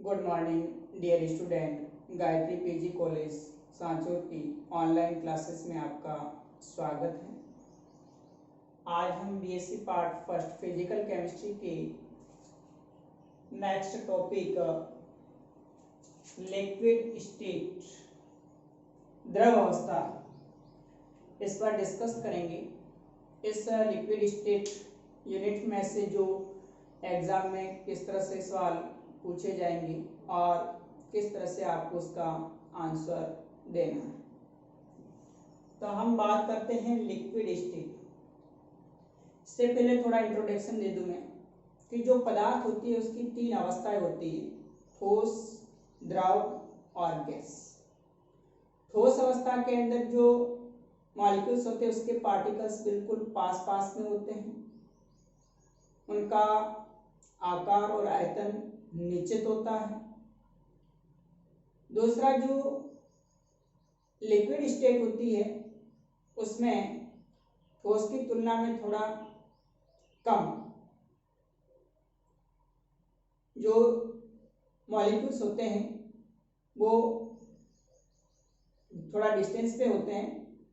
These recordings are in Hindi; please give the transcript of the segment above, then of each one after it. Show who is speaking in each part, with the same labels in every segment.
Speaker 1: Good morning dear student. Gayatri PG college Sanchore की ऑनलाइन क्लासेस में आपका स्वागत है। आज हम BSc part first physical chemistry के नेक्स्ट टॉपिक लिक्विड स्टेट, द्रव अवस्था, इस पर डिस्कस करेंगे। इस लिक्विड स्टेट यूनिट में से जो एग्जाम में किस तरह से सवाल पूछे जाएंगे और किस तरह से आपको उसका आंसर देना है। तो हम बात करते हैं लिक्विड स्टेट। इससे पहले थोड़ा इंट्रोडक्शन दे दूं मैं कि जो पदार्थ होती है उसकी तीन अवस्थाएं होती है, ठोस, द्रव और गैस। ठोस अवस्था के अंदर जो मॉलिक्यूल्स होते हैं उसके पार्टिकल्स बिल्कुल पास पास में होते हैं, उनका आकार और आयतन निश्चित होता है। दूसरा जो लिक्विड स्टेट होती है उसमें ठोस की तुलना में थोड़ा कम जो मॉलिक्यूल्स होते हैं वो थोड़ा डिस्टेंस पे होते हैं।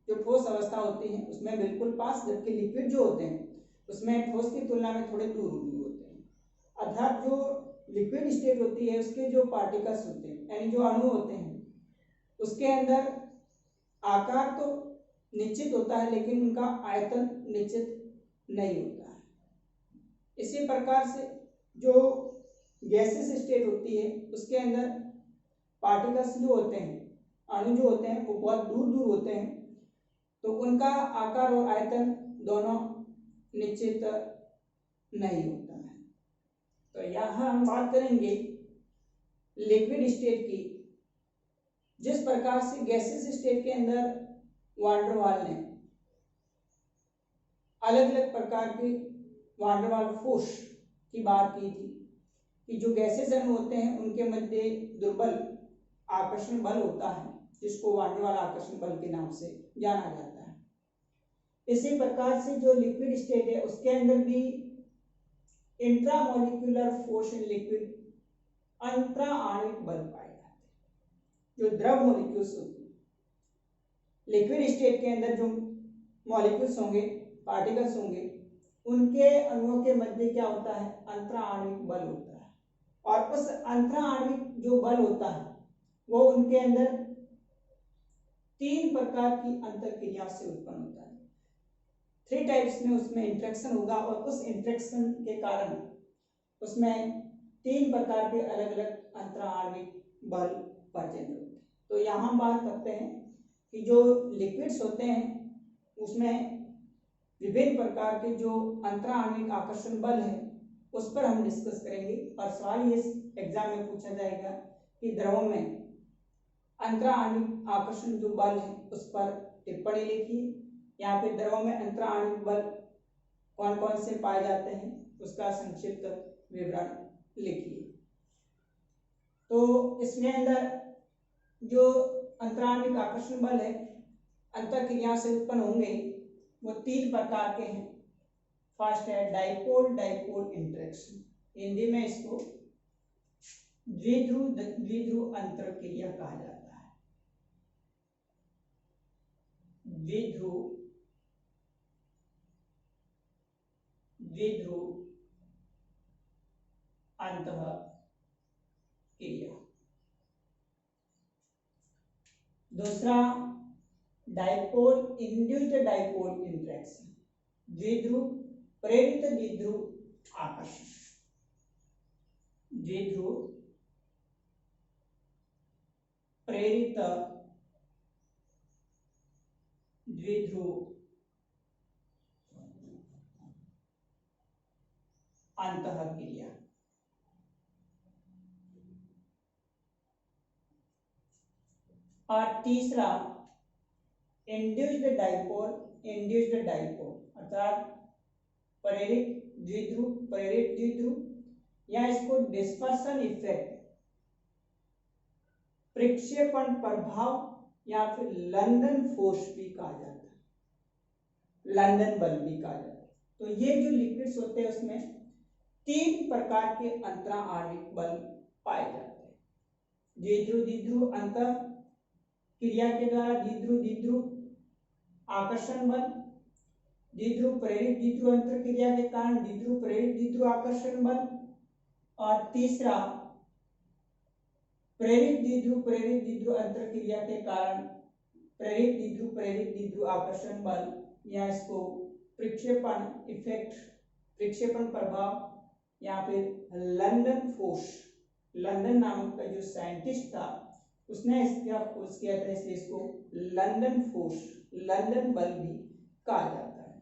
Speaker 1: जो ठोस अवस्था होती है उसमें बिल्कुल पास, जबकि लिक्विड जो होते हैं उसमें ठोस की तुलना में थोड़े दूर होते हैं। अर्थात जो लिक्विड स्टेट होती है उसके जो पार्टिकल्स होते हैं यानी जो अणु होते हैं उसके अंदर आकार तो निश्चित होता है लेकिन उनका आयतन निश्चित नहीं होता है। इसी प्रकार से जो गैसेस स्टेट होती है उसके अंदर पार्टिकल्स जो होते हैं, अणु जो होते हैं वो बहुत दूर दूर होते हैं, तो उनका आकार और आयतन दोनों निश्चित नहीं होता है। तो यहाँ हम बात करेंगे लिक्विड स्टेट की। जिस प्रकार से गैसेस स्टेट के अंदर वान डेर वाल ने अलग अलग प्रकार के वान डेर वाल फोर्स की बात की थी कि जो गैसेस अणु होते हैं उनके मध्य दुर्बल आकर्षण बल होता है जिसको वान डेर वाल आकर्षण बल के नाम से जाना जाता है। इसी प्रकार से जो लिक्विड स्टेट है उसके अंदर भी इंट्रामोलिकुलर फोर्स इन लिक्विड, अंतरा आणविक बल पाए जाते हैं। जो द्रव मॉलिक्यूल्स होते हैं लिक्विड स्टेट के अंदर जो मॉलिक्यूल्स होंगे, पार्टिकल्स होंगे, उनके अणुओं के मध्य क्या होता है, अंतरा आणविक बल होता है। और उस अंतरा आणविक जो बल होता है वो उनके अंदर तीन प्रकार की अंतरक्रिया से उत्पन्न होता है। 3 टाइप्स में उसमें इंटरेक्शन होगा और उस इंटरेक्शन के कारण उसमें 3 प्रकार के अलग अलग अंतराणविक बल प्रेजेंट होते हैं। तो यहाँ हम बात करते हैं कि जो लिक्विड्स होते हैं उसमें विभिन्न प्रकार के जो अंतराणविक आकर्षण बल है उस पर हम डिस्कस करेंगे। और सवाल ये एग्जाम में पूछा जाएगा कि द्रव में अंतराणविक आकर्षण जो बल है उस पर टिप्पणी लिखिए, या फिर द्रव में अंतराणविक बल कौन कौन से पाए जाते हैं उसका संक्षिप्त विवरण लिखिए। तो इसमें अंदर जो अंतराणविक आकर्षण बल है अंतरक्रिया से उत्पन्न होंगे वो 3 प्रकार के हैं। फर्स्ट है डाइपोल डाइपोल इंटरेक्शन, हिंदी में इसको द्विध्रुव अंतरक्रिया कहा जाता है। द्विध्रुव अंतःक्रिया। दूसरा डाइपोल इंड्यूस्ड डाइपोल इंटरेक्शन, द्विध्रुव प्रेरित द्विध्रुव आकर्षण। द्विध्रुव प्रेरित द्विध्रुव अंतःक्रिया। और तीसरा इंड्यूस्ड डाइपोल अर्थात प्रेरित द्विध्रुव, या इसको डिस्पर्सन इफेक्ट, प्रक्षेपण प्रभाव, या फिर लंदन फोर्स भी कहा जाता है, लंदन बल भी कहा जाता है। तो ये जो लिक्विड्स होते हैं उसमें 3 प्रकार के अंतराणविक बल पाए जाते हैं। द्विध्रुव द्विध्रुव अंतर क्रिया के द्वारा द्विध्रुव द्विध्रुव आकर्षण बल, द्विध्रुव प्रेरित द्विध्रुव अंतर क्रिया के कारण द्विध्रुव प्रेरित द्विध्रुव आकर्षण बल, और तीसरा प्रेरित द्विध्रुव अंतर क्रिया के कारण प्रेरित द्विध्रुव आकर्षण बल, या इसको प्रक्षेपण इफेक्ट, प्रक्षेपण प्रभाव, या फिर लंदन फोर्स, लंदन नामक का जो साइंटिस्ट था उसने इसका खोज किया था, इसलिए इसको लंदन फोर्स, लंदन बल भी कहा जाता है।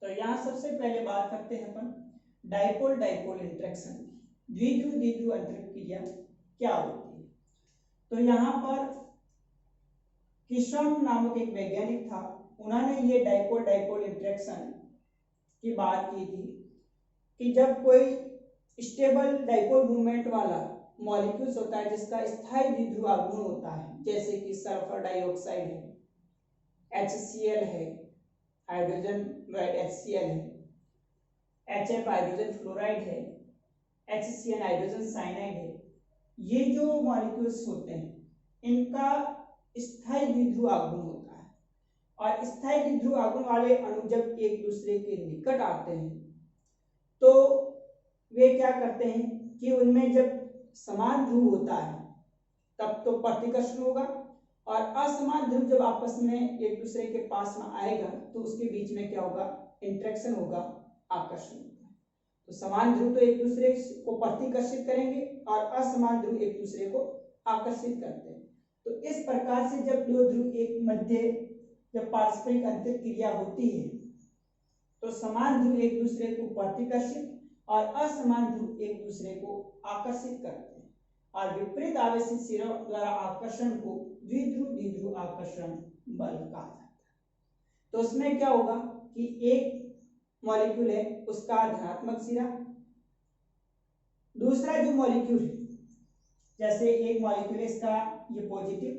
Speaker 1: तो यहाँ सबसे पहले बात करते हैं अपन डाइपोल डाइपोल इंटरेक्शन की, द्विध्रुव द्विध्रुव अंतर क्रिया क्या होती है। तो यहाँ पर किर्शॉफ नामक एक वैज्ञानिक था, उन्होंने ये डाइपोल डाइपोल इंटरेक्शन की बात की थी कि जब कोई स्टेबल डाइपोल मूवमेंट वाला मॉलिक्यूल्स होता है जिसका स्थायी द्विध्रुव आघूर्ण होता है, जैसे कि सल्फर डाइऑक्साइड है, HCl है, हाइड्रोजन फ्लोराइड HCl है, HF हाइड्रोजन फ्लोराइड है, HCN हाइड्रोजन साइनाइड है, ये जो मॉलिक्यूल्स होते हैं इनका स्थायी द्विध्रुव आघूर्ण होता है, और स्थायी द्विध्रुव आघूर्ण वाले अणु जब एक दूसरे के निकट आते हैं तो वे क्या करते हैं कि उनमें जब समान ध्रुव होता है तब तो प्रतिकर्षण होगा, और असमान ध्रुव जब आपस में एक दूसरे के पास में आएगा तो उसके बीच में क्या होगा, इंटरेक्शन होगा, आकर्षण होगा। तो समान ध्रुव तो एक दूसरे को प्रतिकर्षित करेंगे और असमान ध्रुव एक दूसरे को आकर्षित करते हैं। तो इस प्रकार से जब दो ध्रुव एक मध्य जब पारस्परिक अंतर क्रिया होती है तो समान ध्रुव एक दूसरे को प्रतिकर्षित और असमान ध्रुव एक दूसरे को आकर्षित करते हैं, और विपरीत आवेशित सिरों द्वारा आकर्षण को द्विध्रुव द्विध्रुव आकर्षण बल कहा जाता है। तो उसमें क्या होगा कि एक मॉलिक्यूल है उसका धनात्मक सिरा, दूसरा जो मॉलिक्यूल है जैसे एक मॉलिक्यूल है इसका ये पॉजिटिव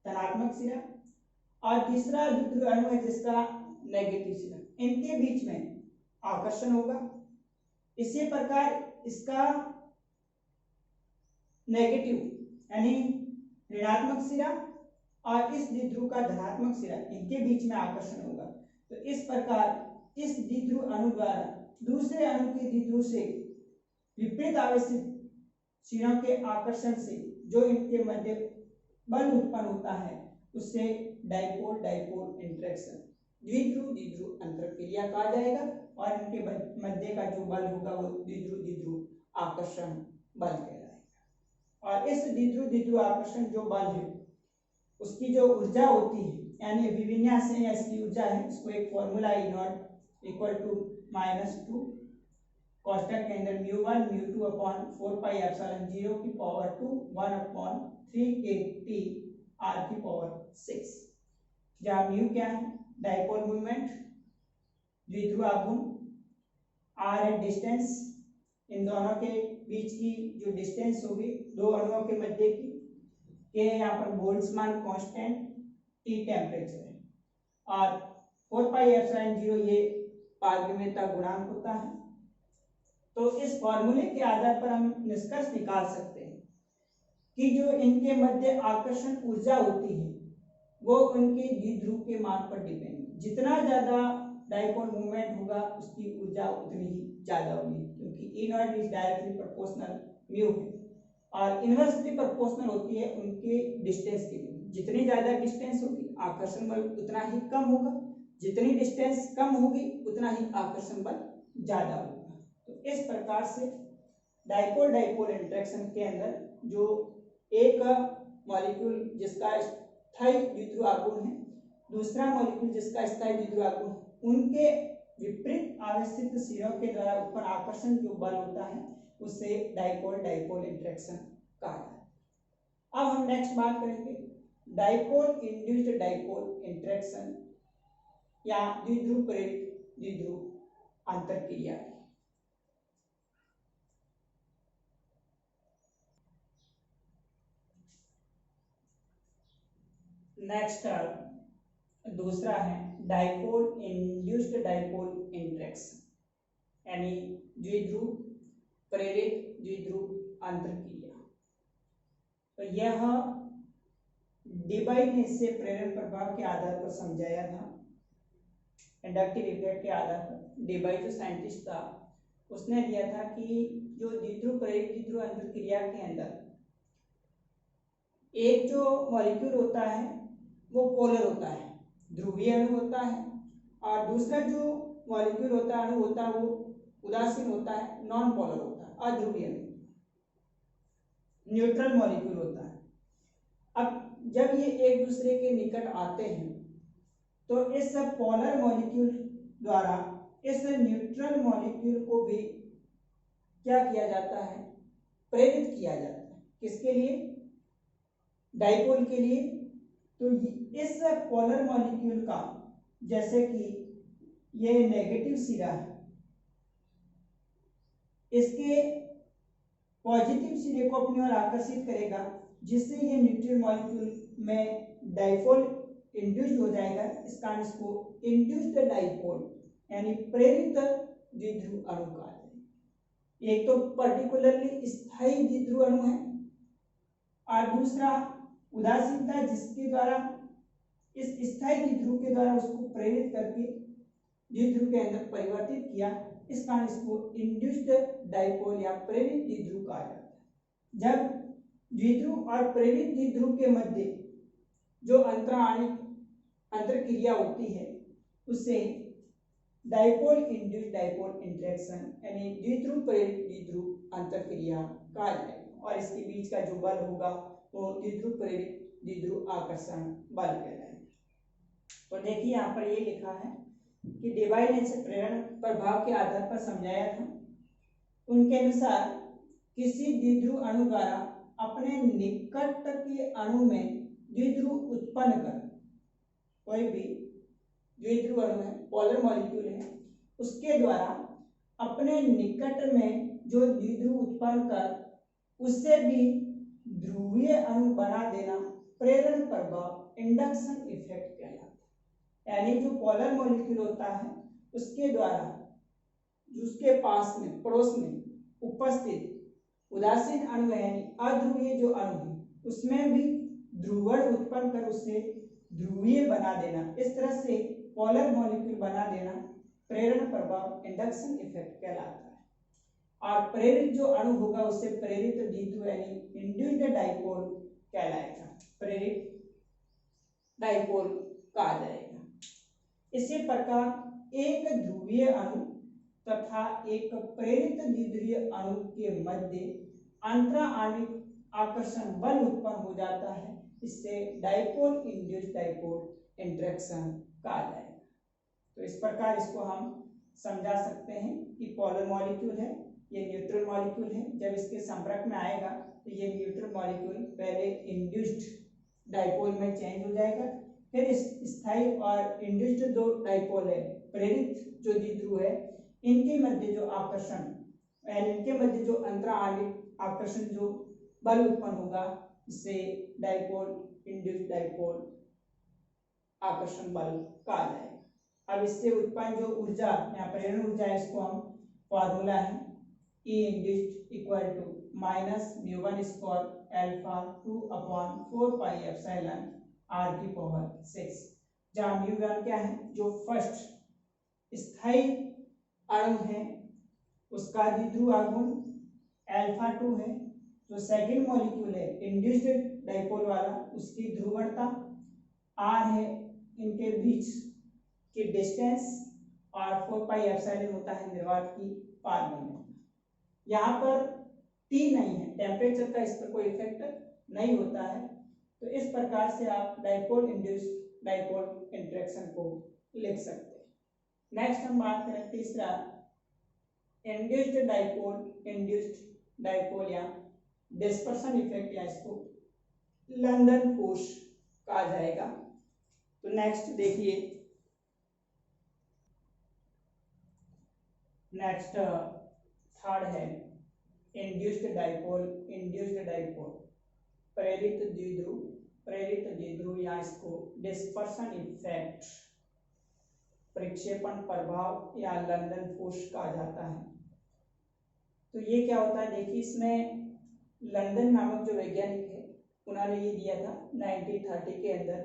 Speaker 1: धनात्मक सिरा, और तीसरा द्विध्रुव अणु है जिसका नेगेटिव सिरा, इनके बीच में आकर्षण होगा। इसी प्रकार इसका नेगेटिव यानी ऋणात्मक सिरा और इस द्विध्रुव का धनात्मक सिरा, इनके बीच में आकर्षण होगा। तो इस प्रकार इस द्विध्रुव अणु द्वारा दूसरे अणु के द्विध्रुव से विपरीत आवेशित सिरों के आकर्षण से जो इनके मध्य बल उत्पन्न होता है उससे डाइपोल डाइपोल इंटरेक्शन, द्विध्रुव द्विध्रुव अंतर क्रिया कहा जाएगा, और इनके मध्य का जो बल होगा वो द्विध्रुव द्विध्रुव आकर्षण बल कहलाएगा। और इस द्विध्रुव द्विध्रुव आकर्षण जो बल है उसकी जो ऊर्जा होती है यानी अभिविन्यास है या इसकी ऊर्जा है, इसको एक फॉर्मूला E0 इक्वल टू -2 कोष्टक के अंदर μ1 μ2 अपॉन 4 पाई एप्सिलॉन 0 की पावर 2 1 अपॉन 3 kT r की पावर 6, जहाँ म्यू क्या है, डाइपोल मूवमेंट, द्विध्रुव आघूर्ण, r है डिस्टेंस, इन दोनों के बीच की जो डिस्टेंस होगी दो अणुओं के मध्य की, के यहाँ पर बोल्ट्जमान कांस्टेंट, T टेम्परेचर है, और 4 पाई एप्सिलॉन 0 ये पारगम्यता गुणांक होता है। तो इस फॉर्मूले के आधार पर हम निष्कर्ष निकाल सकते हैं कि जो इनके मध्य आकर्षण ऊर्जा होती है वो उनके द्विध्रुव के मान पर डिपेंड है, जितना ज्यादा डाइपोल मूवमेंट होगा उसकी ऊर्जा उतनी ही ज्यादा होगी, क्योंकि E0 is directly proportional mu है, और इनवर्सली प्रोपोर्शनल होती है उनके डिस्टेंस के लिए। जितनी ज्यादा डिस्टेंस होगी आकर्षण बल उतना ही कम होगा, जितनी डिस्टेंस कम होगी उतना ही आकर्षण बल ज्यादा होगा। तो इस प्रकार से डाइपोल डाइपोल इंटरेक्शन के अंदर जो एक मॉलिक्यूल जिसका स्थायी द्विध्रुव आघूर्ण है, दूसरा मॉलिक्यूल जिसका स्थायी द्विध्रुव आघूर्ण, उनके विपरीत आवेशित सिरों के द्वारा उत्पन्न आकर्षण जो बल होता है उससे डाइपोल डाइपोल इंटरेक्शन कहा जाता है। अब हम नेक्स्ट बात करेंगे डाइपोल इंड्यूस्ड डाइपोल इंटरेक्शन या द्विध्रुव प्रेरित द्विध्रुव अंतर क्रिया। नेक्स्ट दूसरा है डाइपोल इंड्यूस्ड डाइपोल इंटरेक्शन यानी द्विध्रुव प्रेरित द्विध्रुव अंतर क्रिया। तो यह डेबाई ने इसे प्रेरण प्रभाव के आधार पर समझाया था, इंडक्टिव इफेक्ट के आधार पर। डेबाई जो साइंटिस्ट था उसने दिया था कि जो द्विध्रुव प्रेरित द्विध्रुव अंतर क्रिया के अंदर एक जो मॉलिक्यूल होता है वो पोलर होता है, ध्रुवीय अणु होता है, और दूसरा जो मॉलिक्यूल होता है, अणु होता है, वो उदासीन होता है, नॉन पोलर होता है, अध्रुवीय अणु, न्यूट्रल मॉलिक्यूल होता है। अब जब ये एक दूसरे के निकट आते हैं तो इस पोलर मॉलिक्यूल द्वारा इस न्यूट्रल मॉलिक्यूल को भी क्या किया जाता है, प्रेरित किया जाता है। किसके लिए? डाइपोल के लिए। तो इस पोलर मॉलिक्यूल का, जैसे कि ये नेगेटिव सिरा है, इसके पॉजिटिव सिरे को अपनी ओर आकर्षित करेगा, जिससे ये न्यूट्रल मॉलिक्यूल में डाइपोल इंड्यूस्ड हो जाएगा। इस कारण इसको इंड्यूस्ड डाइपोल यानी प्रेरित द्विध्रुव अणु कहा जाएगा। एक तो पर्टिकुलरली स्थायी द्विध्रुव अणु है और दूसरा उदासीनता, जिसके द्वारा इस स्थायी द्विध्रुव के द्वारा उसको प्रेरित करके द्विध्रुव के अंदर परिवर्तित किया। इस कारण इसको इंड्यूस्ड डाइपोल या प्रेरित द्विध्रुव कहा जाता है। जब द्विध्रुव और प्रेरित द्विध्रुव के मध्य जो अंतराणिक अंतरक्रिया होती है उसे डाइपोल इंड्यूस्ड डाइपोल इंटरेक्शन यानी द्विध्रुव प्रेरित द्विध्रुव अंतरक्रिया कहा जाएगा, और इसके बीच का जो बल होगा वो द्विध्रुव प्रेरित द्विध्रुव आकर्षण बल कहलाएगा। तो देखिए यहाँ पर ये लिखा है कि डेबाई ने इसे प्रेरण प्रभाव के आधार पर समझाया था। उनके अनुसार किसी द्विध्रुव अणु द्वारा अपने निकट के अणु में द्विध्रुव उत्पन्न कर, कोई भी द्विध्रुव अणु है, पोलर मॉलिक्यूल है, उसके द्वारा अपने निकट में जो द्विध्रुव उत्पन्न कर उससे भी ध्रुवीय अणु बना देना प्रेरण प्रभाव, इंडक्शन इफेक्ट कहलाता है। यानी जो पोलर मॉलिक्यूल होता है उसके द्वारा उसके पास में, पड़ोस में उपस्थित उदासीन अणु यानी अध्रुवीय जो अणु है उसमें भी ध्रुवण उत्पन्न कर उसे ध्रुवीय बना देना, इस तरह से पोलर मॉलिक्यूल बना देना प्रेरण प्रभाव, इंडक्शन इफेक्ट कहलाता है। और प्रेरित जो अणु होगा उसे प्रेरित द्विध्रुव यानी इंड्यूस्ड डाइपोल कहलाएगा, प्रेरित डाइपोल कहा जाएगा। इसी प्रकार एक ध्रुवीय अणु तथा एक प्रेरित द्विध्रुवीय अणु के मध्य अंतराणिक आकर्षण बल उत्पन्न हो जाता है, इससे डाइपोल इंड्यूस्ड डाइपोल इंटरेक्शन कहा जाएगा। तो इस प्रकार इसको हम समझा सकते हैं कि पोलर मॉलिक्यूल है, ये न्यूट्रल मॉलिक्यूल है, जब इसके संपर्क में आएगा तो ये न्यूट्रल मॉलिक्यूल पहले इंड्यूस्ड डाइपोल में चेंज हो जाएगा, फिर इस स्थायी और इंड्यूस्ड दो डाइपोल है, प्रेरित जो द्विध्रुव है, इनके मध्य जो आकर्षण यानी इनके मध्य जो अंतराणिक आकर्षण जो बल उत्पन्न होगा इससे डाइपोल इंड्यूस्ड डाइपोल आकर्षण बल कहा जाएगा। अब इससे उत्पन्न जो ऊर्जा यहाँ प्रेरण ऊर्जा है, इसको हम फॉर्मूला है E induced equal to minus म्यू1 square alpha 2/4 pi epsilon r की पावर 6, जहाँ म्यू1 क्या है, जो फर्स्ट स्थायी अणु है उसका द्विध्रुव आघूर्ण, अल्फा 2 है जो सेकंड मॉलिक्यूल है इंड्यूस्ड डाइपोल वाला, उसकी ध्रुवणता, r है इनके बीच की डिस्टेंस, और 4 पाई एप्सिलॉन होता है निर्वात की फॉर्मूला। यहाँ पर T नहीं है, टेम्परेचर का इस पर कोई इफेक्ट नहीं होता है। तो इस प्रकार से आप डाइपोल इंड्यूस्ड डाइपोल इंटरेक्शन को लिख सकते हैं। नेक्स्ट हम बात करें तीसरा, इंड्यूस्ड डाइपोल या डिस्पर्सन इफेक्ट, या इसको लंदन फोर्स कहा जाएगा। तो नेक्स्ट देखिए, नेक्स्ट थर्ड है इंड्यूस्ड डाइपोल प्रेरित द्विध्रुव या इसको डिस्पर्सन इफेक्ट, प्रक्षेपण प्रभाव या लंदन फोर्स कहा जाता है। तो ये क्या होता है, देखिए इसमें लंदन नामक जो वैज्ञानिक है उन्होंने ये दिया था 1930 के अंदर।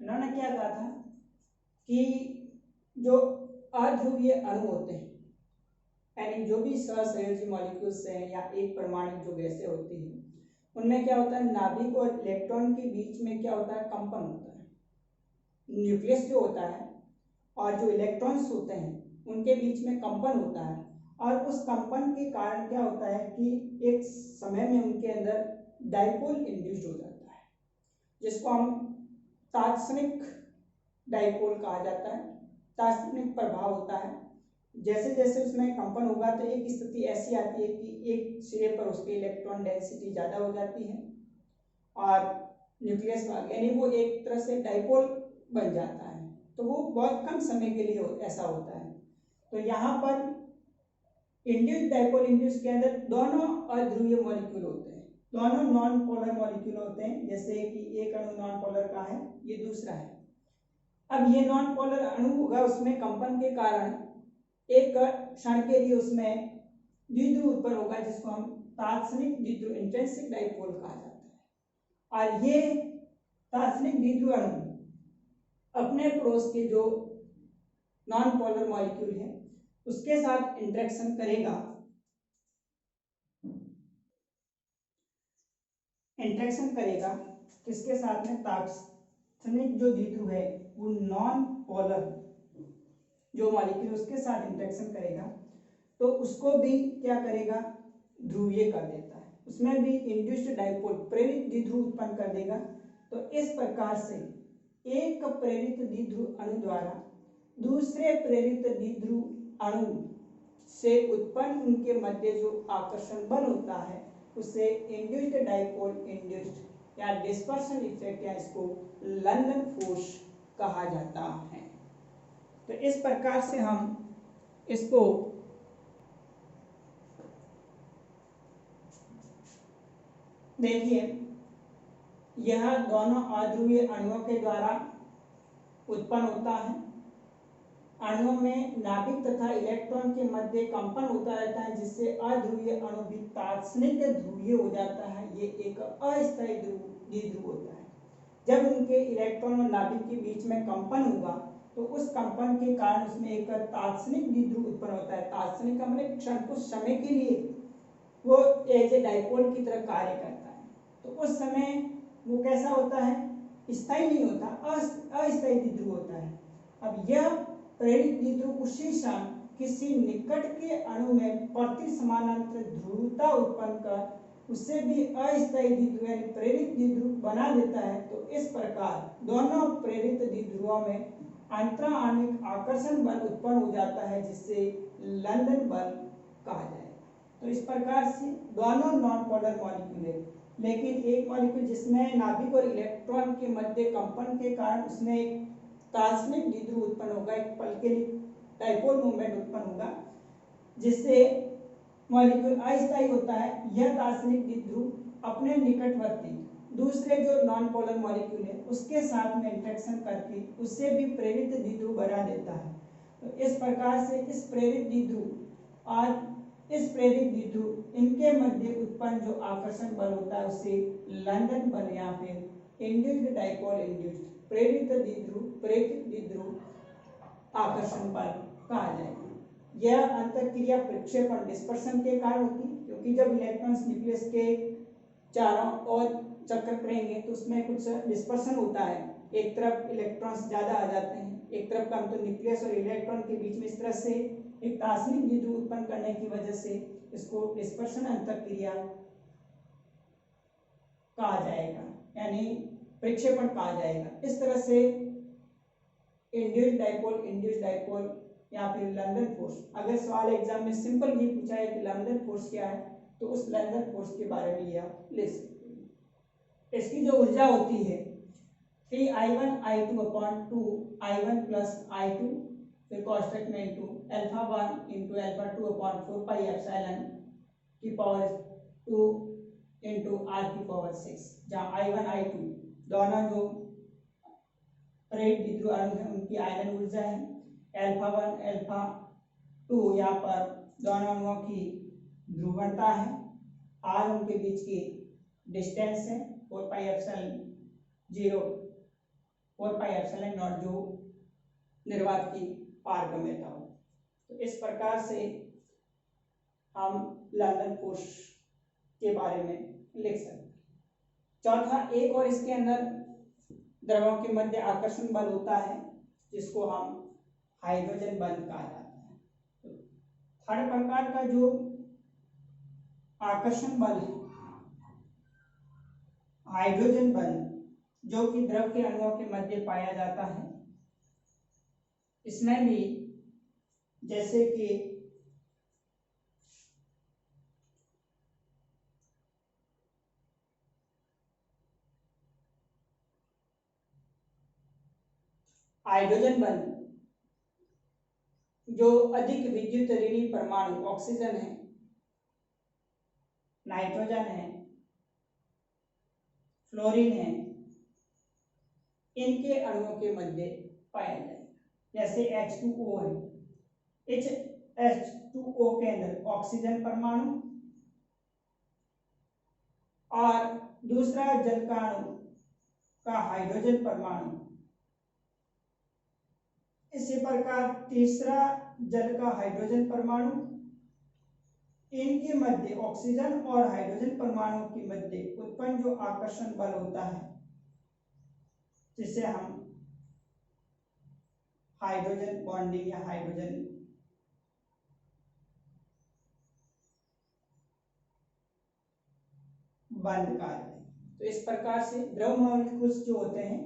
Speaker 1: उन्होंने क्या कहा था कि जो अध्रुवीय अणु होते हैं, यानी जो भी सहसंयोजी मॉलिक्यूल्स हैं या एक परमाणु जो गैसें होती हैं, उनमें क्या होता है, नाभिक और इलेक्ट्रॉन के बीच में क्या होता है, कंपन होता है। न्यूक्लियस जो होता है और जो इलेक्ट्रॉन्स होते हैं उनके बीच में कंपन होता है, और उस कंपन के कारण क्या होता है कि एक समय में उनके अंदर डाइपोल इंड्यूस्ड हो जाता है, जिसको हम तात्क्षणिक डाइपोल कहा जाता है। तात्क्षणिक प्रभाव होता है, जैसे जैसे उसमें कंपन होगा तो एक स्थिति ऐसी आती है कि एक सिरे पर उसकी इलेक्ट्रॉन डेंसिटी ज़्यादा हो जाती है और न्यूक्लियस भाग, यानी वो एक तरह से डाइपोल बन जाता है। तो वो बहुत कम समय के लिए ऐसा होता है। तो यहाँ पर इंड्यूस्ड डाइपोल इंड्यूस के अंदर दोनों अध्रुवीय मॉलिक्यूल होते हैं, दोनों नॉन पोलर मॉलिक्यूल होते हैं। जैसे कि एक अणु नॉन पोलर का है, ये दूसरा है। अब ये नॉन पोलर अणु होगा, उसमें कंपन के कारण एक क्षण के लिए उसमें द्विध्रुव उत्पन्न होगा, जिसको हम तात्क्षणिक द्विध्रुव इंट्रिंसिक डाइपोल कहा जाता है। और ये तात्क्षणिक द्विध्रुव अणु अपने पड़ोस के जो नॉन पोलर मॉलिक्यूल है उसके साथ इंटरेक्शन करेगा। किसके साथ में, तात्क्षणिक जो द्विध्रुव है वो नॉन पोलर जो मॉलिक्यूल उसके साथ इंटरेक्शन करेगा, तो उसको भी क्या करेगा, ध्रुवीय कर देता है। उसमें भी इंड्यूस्ड डाइपोल प्रेरित द्विध्रुव उत्पन्न कर देगा। तो इस प्रकार से एक प्रेरित द्विध्रुव अणु द्वारा दूसरे प्रेरित द्विध्रुव अणु से उत्पन्न उनके मध्य जो आकर्षण बल होता है उसे इंड्यूस्ड डाइपोल इंड्यूस्ड या डिस्पर्शन इफेक्ट या इसको लंदन फोर्स कहा जाता है। तो इस प्रकार से हम इसको देखिए, यह दोनों अध्रुवीय अणुओं के द्वारा उत्पन्न होता है। अणुओं में नाभिक तथा इलेक्ट्रॉन के मध्य कंपन होता रहता है, जिससे अध्रुवीय अणु भी तात्क्षणिक ध्रुवीय हो जाता है। ये एक अस्थायी द्विध्रुव होता है। जब उनके इलेक्ट्रॉन और नाभिक के बीच में कंपन होगा तो उस कंपन के कारण उसमें एक तात्क्षणिक द्विध्रुव उत्पन्न होता है। तात्क्षणिक का मतलब क्षण कुछ समय के लिए वो एज ए डाइपोल की तरह कार्य करता है। तो उस समय वो कैसा होता है, स्थायी नहीं होता, अस्थायी द्विध्रुव होता है। अब यह प्रेरित द्विध्रुव उसी क्षण किसी निकट के अणु में प्रति समानांतर ध्रुवता उत्पन्न कर उससे भी अस्थायी द्विध्रुव यानी प्रेरित द्विध्रुव बना देता है। तो इस प्रकार दोनों प्रेरित द्विध्रुवों में अंतराणविक आकर्षण बल उत्पन्न हो जाता है, जिससे लंदन बल कहा जाएगा। तो इस प्रकार से दोनों नॉन पोलर मॉलिक्यूल है, लेकिन एक मॉलिक्यूल जिसमें नाभिक और इलेक्ट्रॉन के मध्य कंपन के कारण उसमें एक तात्क्षणिक द्विध्रुव उत्पन्न होगा, एक पल के लिए डाइपोल मूवमेंट उत्पन्न होगा, जिससे मॉलिक्यूल अस्थायी होता है। यह तात्क्षणिक द्विध्रुव अपने निकटवर्ती दूसरे जो नॉन पोलर मॉलिक्यूल है उसके साथ में इंटरेक्शन करके उससे भी प्रेरित द्विध्रुव बना देता है। तो इस प्रकार से इस प्रेरित द्विध्रुव और इस प्रेरित द्विध्रुव इनके मध्य उत्पन्न जो आकर्षण बल होता है उसे लंदन बल या फिर इंड्यूस्ड डाइपोल इंड्यूस्ड प्रेरित द्विध्रुव आकर्षण बल कहा जाएगा। यह अंतःक्रिया प्रक्षेपण डिस्पर्शन के कारण होती है, क्योंकि जब इलेक्ट्रॉन्स न्यूक्लियस के चारों ओर चक्कर करेंगे तो उसमें कुछ डिस्पर्शन होता है। एक तरफ इलेक्ट्रॉन्स ज़्यादा आ जाते हैं, एक तरफ कम, तो न्यूक्लियस और इलेक्ट्रॉन के बीच में इस तरह से एक तात्क्षणिक द्विध्रुव उत्पन्न करने की वजह से इसको डिस्पर्शन अंतःक्रिया कहा जाएगा, यानी प्रक्षेपण कहा जाएगा। इस तरह से इंड्यूस्ड डाइपोल या फिर लंदन फोर्स, अगर सवाल एग्जाम में सिंपल ये पूछा है कि लंदन फोर्स क्या है तो उस लंदन फोर्स के बारे में यह ले सकते हैं। इसकी जो ऊर्जा होती है 3I1 I2 upon 2 I1 plus I2 फिर कोष्टक में into α1 into α2 upon 4 pi epsilon की पावर 2 इंटू r की पावर 6, जहाँ I1 I2 दोनों जो प्रेरित द्विध्रुव अणु है उनकी आयनन ऊर्जा है। α1 α2 यहाँ पर दोनों अणुओं की ध्रुवणता है, r उनके बीच की डिस्टेंस है 4 pi epsilon 0 4 pi epsilon not जो निर्वात की पारगम्यता हो। तो इस प्रकार से हम लंदन फोर्स के बारे में लिख सकते हैं। चौथा, एक और इसके अंदर द्रवों के मध्य आकर्षण बल होता है जिसको हम हाइड्रोजन बल कहा जाता है। तो थर्ड प्रकार का जो आकर्षण बल है हाइड्रोजन बल, जो कि द्रव के अणुओं के मध्य पाया जाता है, इसमें भी जैसे कि हाइड्रोजन बल जो अधिक विद्युत ऋणी परमाणु ऑक्सीजन है, नाइट्रोजन है, फ्लोरीन है, इनके अणुओं के मध्य पाया जाएगा। जैसे H2O है, H2O के अंदर ऑक्सीजन परमाणु और दूसरा जल का अणु का हाइड्रोजन परमाणु, इसी प्रकार तीसरा जल का हाइड्रोजन परमाणु, इनके मध्य ऑक्सीजन और हाइड्रोजन परमाणु के मध्य उत्पन्न जो आकर्षण बल होता है जिसे हम हाइड्रोजन बॉन्डिंग या हाइड्रोजन बंध कार्य है। तो इस प्रकार से द्रव मॉलिक्यूल्स जो होते हैं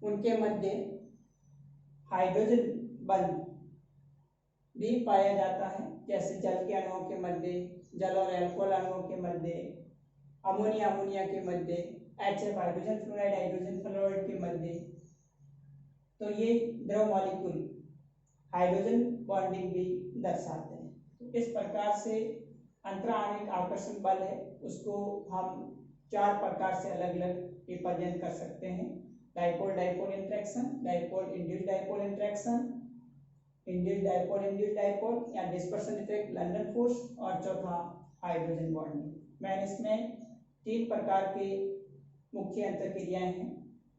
Speaker 1: उनके मध्य हाइड्रोजन बंध भी पाया जाता है। जैसे जल के अणुओं के मध्य, जल और अल्कोहल अणुओं के मध्य, अमोनिया के मध्य, HF हाइड्रोजन फ्लोराइड के मध्य। तो ये द्रव मॉलिक्यूल हाइड्रोजन बॉन्डिंग भी दर्शाते हैं। तो इस प्रकार से अंतराणविक आकर्षण बल है उसको हम 4 प्रकार से अलग अलग रिप्रेजेंट कर सकते हैं। Dipole dipole interaction, dipole induced dipole interaction, induced dipole या डिस्पर्सन इफेक्ट, लंदन फोर्स, और चौथा हाइड्रोजन बॉन्डिंग। मैंने इसमें 3 प्रकार के मुख्य अंतरक्रियाएं हैं,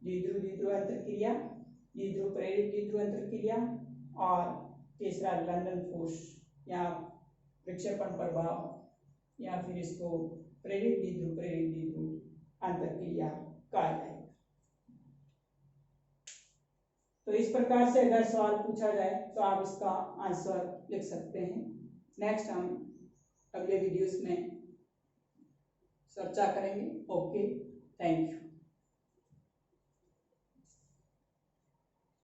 Speaker 1: द्विध्रुव द्विध्रुव अंतरक्रिया, द्विध्रुव प्रेरित द्विध्रुव अंतरक्रिया, और तीसरा लंदन फोर्स या विक्षेपण प्रभाव, या फिर इसको प्रेरित द्विध्रुव अंतरक्रिया कहा जाएगा। तो इस प्रकार से अगर सवाल पूछा जाए तो आप इसका आंसर लिख सकते हैं। नेक्स्ट हम अगले वीडियोस में चर्चा करेंगे। Okay, thank you.